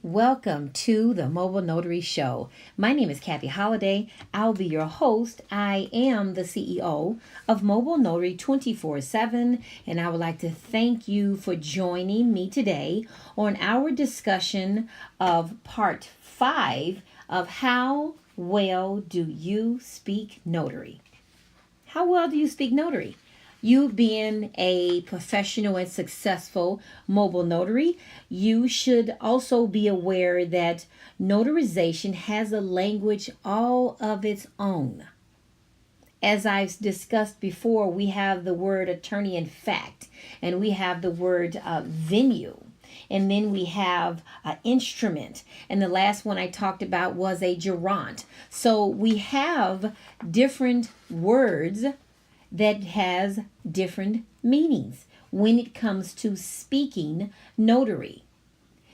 Welcome to the Mobile Notary Show. My name is Kathy Holliday. I'll be your host. I am the CEO of Mobile Notary 24/7, and I would like to thank you for joining me today on our discussion of part 5 of How Well Do You Speak Notary? How well do you speak notary? You being a professional and successful mobile notary, you should also be aware that notarization has a language all of its own. As I've discussed before, we have the word attorney in fact, and we have the word venue. And then we have an instrument. And the last one I talked about was a gerund. So we have different words that has different meanings when it comes to speaking notary.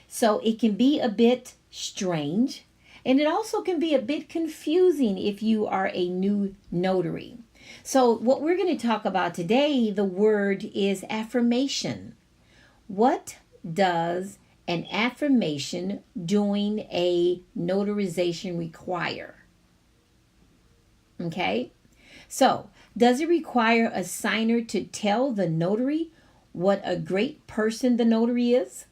So it can be a bit strange, and it also can be a bit confusing if you are a new notary. So what we're going to talk about today, the word is affirmation. What does an affirmation doing a notarization require? Okay, so does it require a signer to tell the notary what a great person the notary is?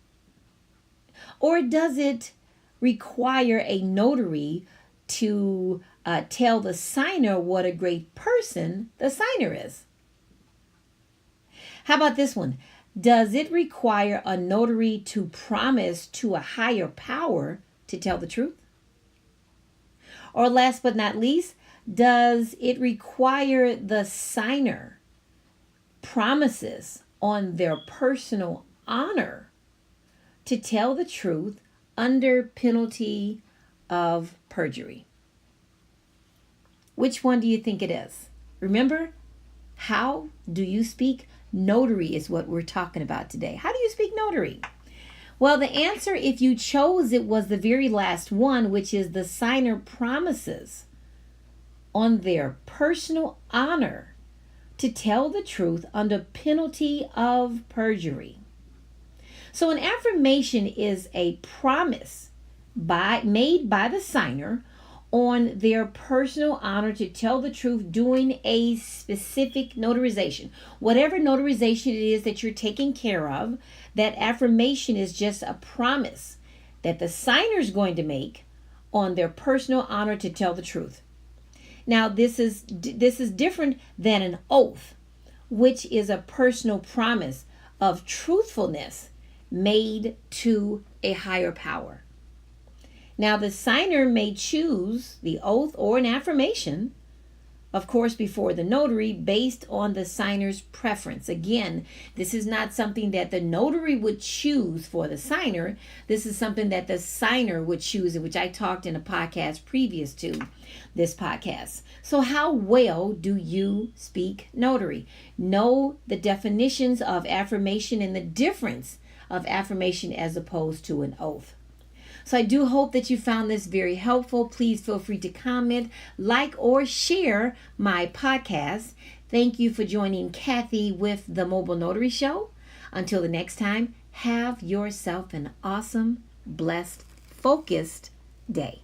Or does it require a notary to tell the signer what a great person the signer is? How about this one? Does it require a notary to promise to a higher power to tell the truth? Or last but not least, does it require the signer promises on their personal honor to tell the truth under penalty of perjury? Which one do you think it is? Remember, how do you speak notary is what we're talking about today. How do you speak notary? Well, the answer, if you chose it, was the very last one, which is the signer promises on their personal honor to tell the truth under penalty of perjury. So an affirmation is a promise made by the signer on their personal honor to tell the truth doing a specific notarization. Whatever notarization it is that you're taking care of, that affirmation is just a promise that the signer is going to make on their personal honor to tell the truth. Now, this is different than an oath, which is a personal promise of truthfulness made to a higher power. Now, the signer may choose the oath or an affirmation, of course, before the notary, based on the signer's preference. Again, this is not something that the notary would choose for the signer. This is something that the signer would choose, which I talked in a podcast previous to this podcast. So how well do you speak notary? Know the definitions of affirmation and the difference of affirmation as opposed to an oath. So I do hope that you found this very helpful. Please feel free to comment, like, or share my podcast. Thank you for joining Kathy with the Mobile Notary Show. Until the next time, have yourself an awesome, blessed, focused day.